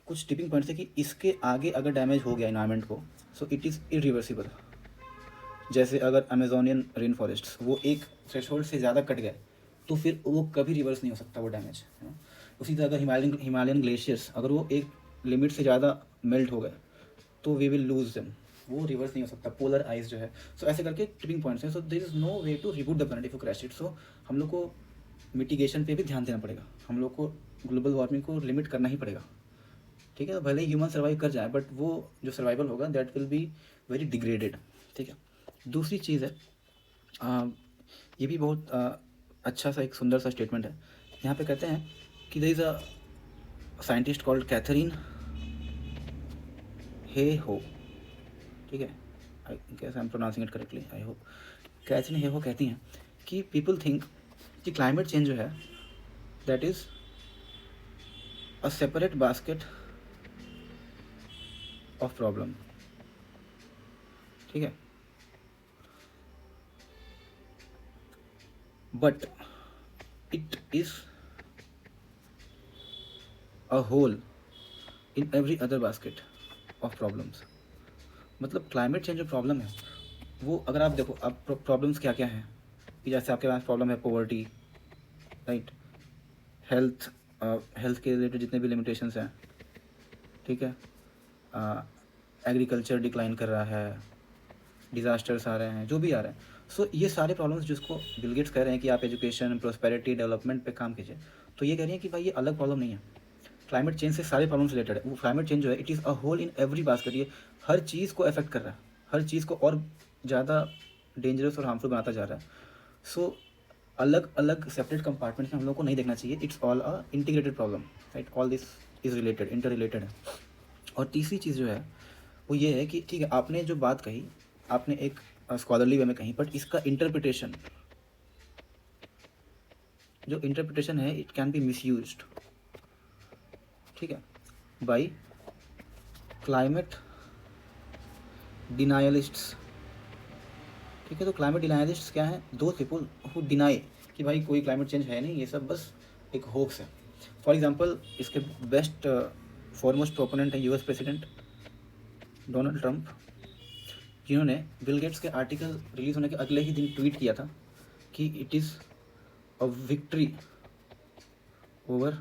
कुछ टिपिंग पॉइंट्स है कि इसके आगे अगर डैमेज हो गया इन्वायरमेंट को, सो इट इज़ इरिवर्सिबल। जैसे अगर अमेजोनियन रेन फॉरेस्ट वो एक थ्रेशोल्ड से ज़्यादा कट गए तो फिर वो कभी रिवर्स नहीं हो सकता वो डैमेज, है ना। उसी तरह अगर हिमालयन ग्लेशियर्स अगर वो एक लिमिट से ज़्यादा मेल्ट हो गए तो वी विल लूज देम, वो रिवर्स नहीं हो सकता। पोलर आइस जो है, सो ऐसे करके टिपिंग पॉइंट्स हैं। So there is no way to reboot the planet if you crash it. So हम लोग को मिटिगेशन पे भी ध्यान देना पड़ेगा, हम लोग को ग्लोबल वार्मिंग को लिमिट करना ही पड़ेगा, ठीक है। तो भले ही ह्यूमन सर्वाइव कर जाए, बट वो जो सर्वाइवल होगा that will be very degraded, ठीक है। दूसरी चीज़ है, ये भी बहुत अच्छा सा एक सुंदर सा स्टेटमेंट है। यहाँ पे कहते हैं कि there is a scientist called Katharine Hayhoe, ठीक है, I guess I am pronouncing it correctly, I hope. Katharine Hayhoe कहती हैं कि पीपल थिंक कि क्लाइमेट चेंज जो है that is a separate basket of problem, ठीक है, but it is a hole in every other basket of problems. मतलब climate change जो प्रॉब्लम है वो अगर आप देखो, अब प्रॉब्लम्स क्या क्या हैं, कि जैसे आपके पास प्रॉब्लम है पोवर्टी, राइट, हेल्थ, हेल्थ के रिलेटेड जितने भी लिमिटेशंस हैं, ठीक है, एग्रीकल्चर डिक्लाइन कर रहा है, डिज़ास्टर्स आ रहे हैं, जो भी आ रहे हैं। सो ये सारे प्रॉब्लम्स जिसको बिल गेट्स कह रहे हैं कि आप एजुकेशन, प्रोस्पेरिटी, डेवलपमेंट पे काम कीजिए, तो ये कह रही हैं कि भाई ये अलग प्रॉब्लम नहीं है, क्लाइमेट चेंज से सारे प्रॉब्लम्स रिलेटेड है। वो क्लाइमेट चेंज जो है it is a hole in every basket, ये हर चीज़ को अफेक्ट कर रहा है, हर चीज़ को और ज़्यादा डेंजरस और हार्मफुल बनाता जा रहा है। सो अलग अलग सेपरेट कंपार्टमेंट्स में हम लोग को नहीं देखना चाहिए, it's all a integrated problem, right, all this is related, inter related है। और तीसरी चीज़ जो है वो ये है कि ठीक है, आपने जो बात कही आपने एक स्कॉलरली वे में कही, बट इसका इंटरप्रिटेशन जो इंटरप्रिटेशन है इट कैन बी मिसयूज्ड, ठीक है, बाई क्लाइमेट डिनायलिस्ट्स ठीक है। तो क्लाइमेट डिनायलिस्ट क्या है? दो पीपल हु डिनाई कि भाई कोई क्लाइमेट चेंज है नहीं, ये सब बस एक होक्स है। फॉर एग्जांपल इसके बेस्ट फॉरमोस्ट प्रोपोनेंट है यूएस प्रेसिडेंट डोनाल्ड ट्रंप, जिन्होंने बिल गेट्स के आर्टिकल रिलीज होने के अगले ही दिन ट्वीट किया था कि it is a victory over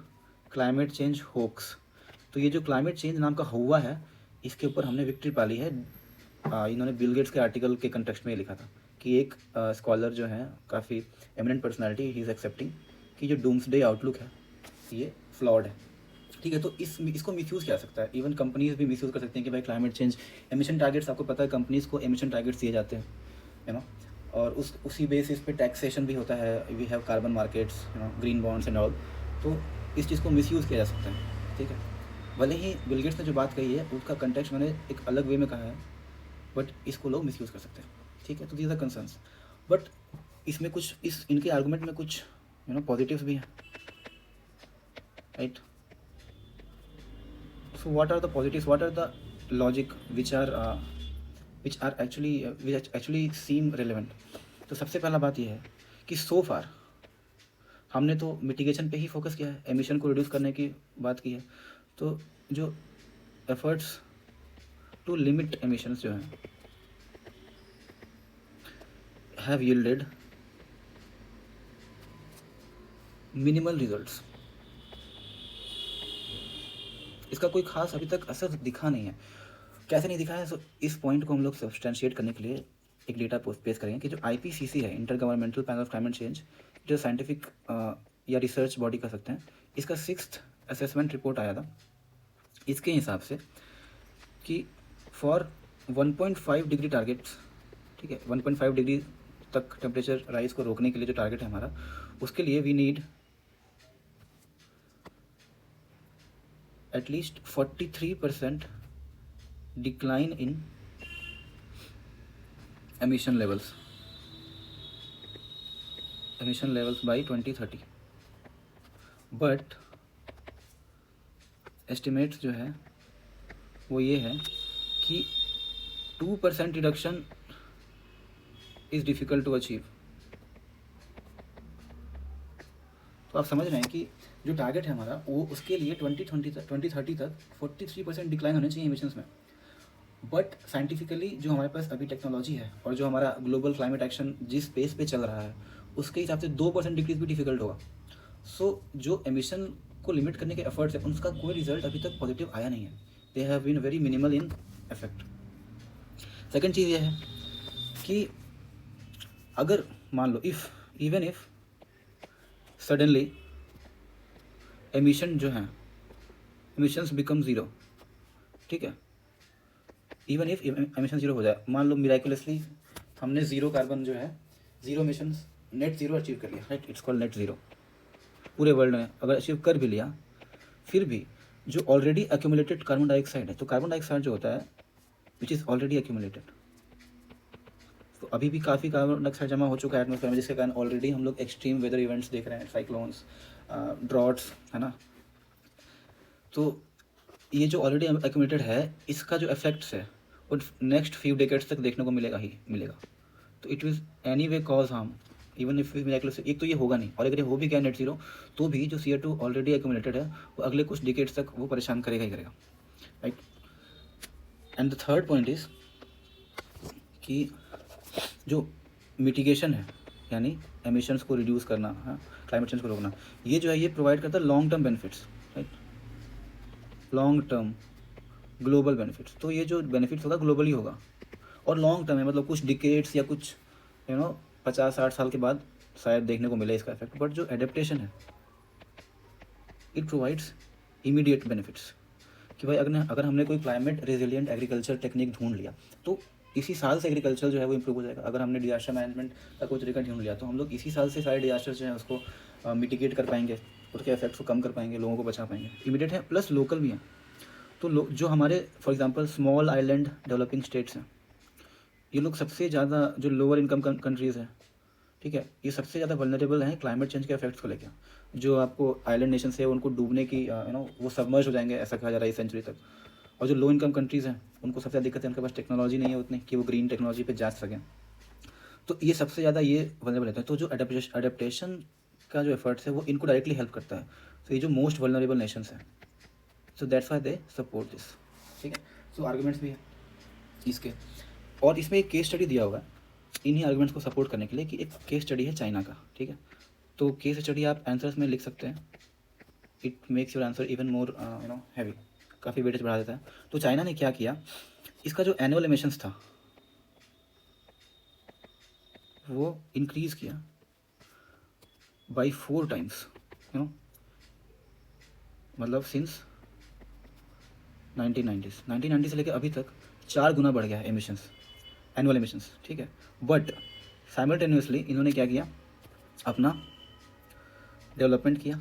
climate change hoax. तो ये जो क्लाइमेट चेंज नाम का हुआ है, इसके ऊपर हमने विक्ट्री पाली है। इन्होंने बिल गेट्स के आर्टिकल के कंटेक्स्ट में ये लिखा था कि एक स्कॉलर जो है, काफ़ी eminent personality, he is accepting कि जो डूम्सडे आउटलुक है ये फ्लॉड है। ठीक है। तो इसको मिसयूज़ किया जा सकता है, इवन कंपनीज भी मिसयूज़ कर सकती हैं कि भाई क्लाइमेट चेंज एमिशन टारगेट्स, आपको पता है कंपनीज़ को एमिशन टारगेट्स दिए जाते हैं, यू नो, और उसी बेसिस पे टैक्सेशन भी होता है। We have carbon markets, green bonds and all. तो इस चीज़ को मिसयूज़ किया जा सकता है। ठीक है। भले ही बिल गेट्स ने जो बात कही है उसका कंटेक्स्ट मैंने एक अलग वे में कहा है, बट इसको लोग मिसयूज़ कर सकते हैं। ठीक है। तो दीज आर कंसर्न्स, बट इसमें कुछ इनके आर्गूमेंट में कुछ पॉजिटिव्स भी हैं, right. So what are the positives? What are the logic which actually seem relevant? तो सबसे पहला बात यह है कि सो फार हमने तो मिटिगेशन पे ही फोकस किया है, एमिशन को रिड्यूस करने की बात की है। तो जो एफर्ट्स टू लिमिट एमिशंस जो हैं हैव यील्डेड मिनिमल रिजल्ट्स। इसका कोई खास अभी तक असर दिखा नहीं है। कैसे नहीं दिखा है? तो इस पॉइंट को हम लोग सब्सटेंशिएट करने के लिए एक डेटा पेश करेंगे कि जो IPCC है, inter governmental panel of climate change, जो साइंटिफिक या रिसर्च बॉडी कर सकते हैं, इसका 6th असेसमेंट रिपोर्ट आया था। इसके हिसाब से कि फॉर 1.5 डिग्री टारगेट्स, ठीक है, 1.5 डिग्री तक टेम्परेचर राइज को रोकने के लिए जो टारगेट है हमारा, उसके लिए we need at least 43% decline in emission levels by 2030। But estimates जो है वो ये है कि 2% reduction is difficult to achieve. तो आप समझ रहे हैं कि जो टारगेट है हमारा वो उसके लिए 2030 तक 43% डिक्लाइन होने चाहिए एमिशंस में। बट साइंटिफिकली जो हमारे पास अभी टेक्नोलॉजी है और जो हमारा ग्लोबल क्लाइमेट एक्शन जिस पेस पे चल रहा है, उसके हिसाब से 2% डिक्रीज भी डिफिकल्ट होगा। सो जो एमिशन को लिमिट करने के एफर्ट्स है उनका कोई रिजल्ट अभी तक पॉजिटिव आया नहीं है। They have been very minimal in effect. Second चीज़ ये है कि अगर मान लो इवन इफ सडनली एमिशन जो है, एमिशंस बिकम ज़ीरो, ठीक है, इवन इफ एमिशन ज़ीरो हो जाए, मान लो मिराकुलसली हमने ज़ीरो कार्बन जो है, zero emissions, net zero achieve कर लिया, right, it's called net zero. पूरे वर्ल्ड में अगर अचीव कर भी लिया, फिर भी जो ऑलरेडी एक्यूमुलेटेड कार्बन डाइऑक्साइड है, तो कार्बन डाइऑक्साइड जो होता है विच इज़ ऑलरेडी एक्यूमुलेटेड, तो अभी भी काफ़ी कार्बन डाइऑक्साइड जमा हो चुका है एटमॉस्फेयर में, जिसके कारण ऑलरेडी हम लोग एक्सट्रीम वेदर इवेंट्स देख रहे हैं, साइक्लोन्स, ड्रॉट्स, है ना। तो ये जो ऑलरेडी एक्यूमुलेटेड है, इसका जो इफेक्ट्स है वो नेक्स्ट फ्यू डेकेड्स तक देखने को मिलेगा ही मिलेगा। तो it will any way cause harm, even if miraculous. एक तो ये होगा नहीं, और अगर ये हो भी गया नेट ज़ीरो, तो भी जो CO2 ऑलरेडी एक्यूमुलेटेड है वो अगले कुछ डिकेड्स तक वो परेशान करेगा ही करेगा, right. And the third point is कि जो मिटिगेशन है, यानी एमिशंस को रिड्यूस करना, हाँ, क्लाइमेट चेंज को रोकना, ये जो है ये प्रोवाइड करता है long term benefits, right, long term global benefits. तो ये जो बेनिफिट्स होगा ग्लोबली होगा और लॉन्ग टर्म है, मतलब कुछ डिकेड्स या कुछ 50-60 साल के बाद शायद देखने को मिले इसका इफेक्ट। बट जो एडेप्टेशन है इट प्रोवाइड्स इमीडिएट बेनिफिट्स कि भाई अगर हमने कोई क्लाइमेट रेजिलिएंट एग्रीकल्चर टेक्निक ढूंढ लिया तो इसी साल से एग्रीकल्चर जो है वो इम्प्रूव हो जाएगा। अगर हमने डिजास्टर मैनेजमेंट का कोई तरीका ढूंढ लिया तो हम लोग इसी साल से सारे डिजास्टर जो है उसको मिटिगेट कर पाएंगे, उसके इफेक्ट्स को कम कर पाएंगे, लोगों को बचा पाएंगे। इमीडिएट है प्लस लोकल भी है। तो जो हमारे for example small island developing states हैं, ये लोग सबसे ज़्यादा जो लोअर इनकम कंट्रीज़ हैं, ठीक है, ये सबसे ज़्यादा वल्नरेबल हैं क्लाइमेट चेंज के इफेक्ट्स को लेकर। जो आपको आइलैंड नेशन से उनको डूबने की वो सबमर्ज हो जाएंगे ऐसा कहा जा रहा है इस सेंचुरी तक। और जो लो इनकम कंट्रीज़ हैं उनको सबसे ज़्यादा दिक्कत है, उनके पास टेक्नोलॉजी नहीं है उतनी कि वो ग्रीन टेक्नोलॉजी पे जा सकें। तो ये सबसे ज़्यादा ये वल्नरेबल रहते हैं। तो जो अडेप्टेशन का जो एफर्ट्स है वो इनको डायरेक्टली हेल्प करता है। तो ये जो मोस्ट वल्नरेबल नेशंस हैं, so that's why they support this. ठीक है, सो आर्गूमेंट्स भी है इसके, और इसमें एक केस स्टडी दिया होगा इन्हीं आर्गूमेंट्स को सपोर्ट करने के लिए कि एक केस स्टडी है चाइना का। ठीक है, तो केस स्टडी आप आंसर्स में लिख सकते हैं, it makes your answer even more heavy, काफ़ी वेटेज बढ़ा देता है। तो चाइना ने क्या किया, इसका जो एनुअल एमिशंस था वो इंक्रीज़ किया बाई 4 टाइम्स, मतलब सिंस 1990 से लेकर अभी तक 4 गुना बढ़ गया है एमिशंस, एनुअल एमिशंस। ठीक है, बट साइमल्टेनियसली इन्होंने क्या किया, अपना डेवलपमेंट किया,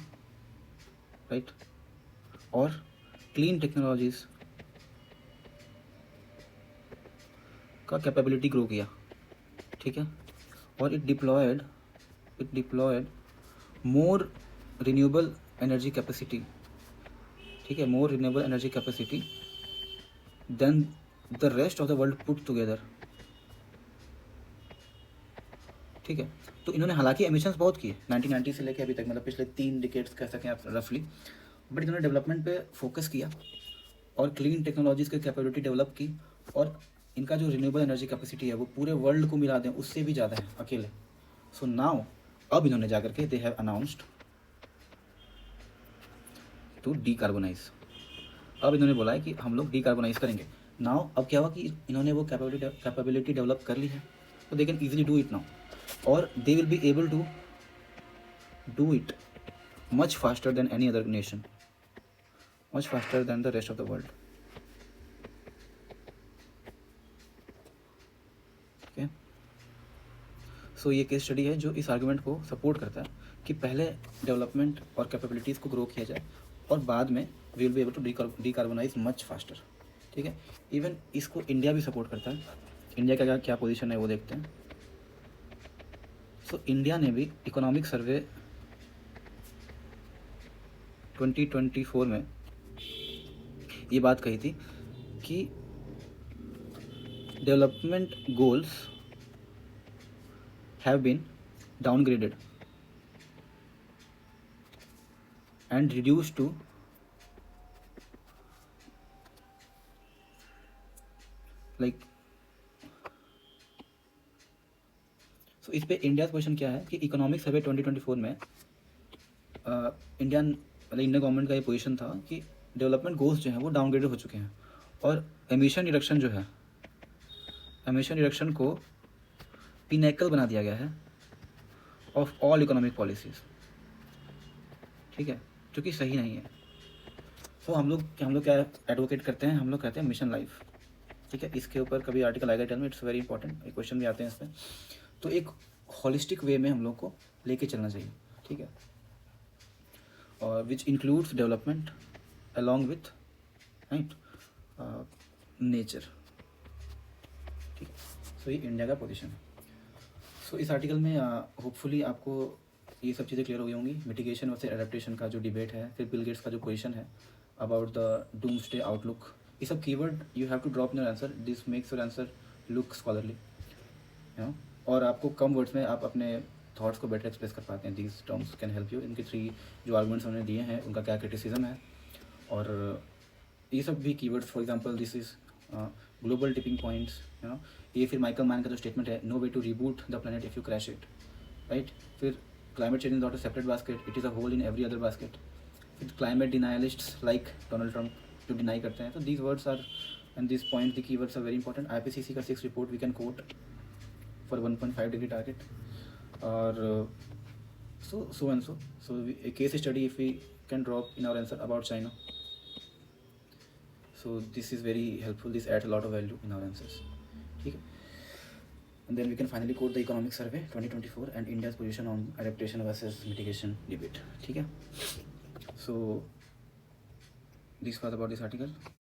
राइट, और क्लीन टेक्नोलॉजीज़ का कैपेबिलिटी ग्रो किया। ठीक है, और it deployed more renewable energy capacity. ठीक है, more renewable energy capacity than the rest of the world put together. ठीक है, तो इन्होंने हालांकि एमिशंस बहुत किए 1990 से लेकर अभी तक, मतलब पिछले 3 डिकेड्स कह सकें आप रफली, बट इन्होंने डेवलपमेंट पे फोकस किया और क्लीन टेक्नोलॉजीज़ की कैपेबिलिटी डेवलप की, और इनका जो रिन्यूएबल एनर्जी कैपेसिटी है वो पूरे वर्ल्ड को मिला दें उससे भी ज़्यादा है अकेले। सो नाउ अब इन्होंने जाकर के they have announced to decarbonise. अब इन्होंने बोला है कि हम लोग डीकार्बोनाइज करेंगे। नाउ अब क्या हुआ कि इन्होंने वो कैपेबिलिटी डेवलप कर ली है, तो they can easily do it now, और they will be able to do it much faster than any other nation, much faster than the rest of the world. Okay, so ये case study है जो इस argument को support करता है कि पहले डेवलपमेंट और कैपेबिलिटीज़ को ग्रो किया जाए और बाद में we will be able to decarbonise much faster. ठीक है, इवन इसको इंडिया भी सपोर्ट करता है। इंडिया का क्या पोजीशन है वो देखते हैं। सो इंडिया ने भी इकोनॉमिक सर्वे 2024 में ये बात कही थी कि development goals have been downgraded and reduce to like, so इस पे इंडिया का क्वेश्चन क्या है कि इकोनॉमिक सर्वे 2024 में इंडियन गवर्नमेंट का ये पोजीशन था कि डेवलपमेंट गोल्स जो हैं वो डाउनग्रेडेड हो चुके हैं, और एमिशन रिडक्शन जो है, एमिशन रिडक्शन को पिनेकल बना दिया गया है ऑफ ऑल इकोनॉमिक पॉलिसीज़। ठीक है, जो कि सही नहीं है। तो हम लोग क्या एडवोकेट करते हैं, हम लोग कहते हैं मिशन लाइफ। ठीक है, इसके ऊपर कभी आर्टिकल आएगा टेल में, इट्स वेरी इंपॉर्टेंट, क्वेश्चन भी आते हैं इसमें। तो एक होलिस्टिक वे में हम लोग को लेके चलना चाहिए। ठीक है, और which includes development along with right nature. ठीक है, सो ये इंडिया का पोजीशन है। सो इस आर्टिकल में होपफुली आपको ये सब चीज़ें क्लियर हो गई होंगी, मिटिगेशन वर्सेस एडेप्टेशन का जो डिबेट है, फिर बिल गेट्स का जो पोजीशन है अबाउट द डूम्सडे आउटलुक। ये सब keyword you have to drop in your answer, this makes your answer look scholarly, और आपको कम वर्ड्स में आप अपने थॉट्स को बेटर एक्सप्रेस कर पाते हैं। These terms can help you. इनके 3 जो आर्गुमेंट्स उन्होंने दिए हैं उनका क्या क्रिटिसिज्म है, और ये सब भी keywords, for example this is global tipping points, ये फिर माइकल मैन का जो स्टेटमेंट है, no way to reboot the planet if you crash it, right. फिर climate change is not a separate basket, it is a hole in every other basket. फिर climate denialists like Donald Trump जो deny करते हैं। तो these words are and this point the keywords are very important. IPCC का 6th report we can quote for 1.5 degree target, और so and so. So a case study if we can drop in our answer about China. So this is very helpful. This adds a lot of value in our answers. ठीक है, and then we can finally quote the economic survey 2024 and India's position on adaptation versus mitigation debate. ठीक है, so this was about this article.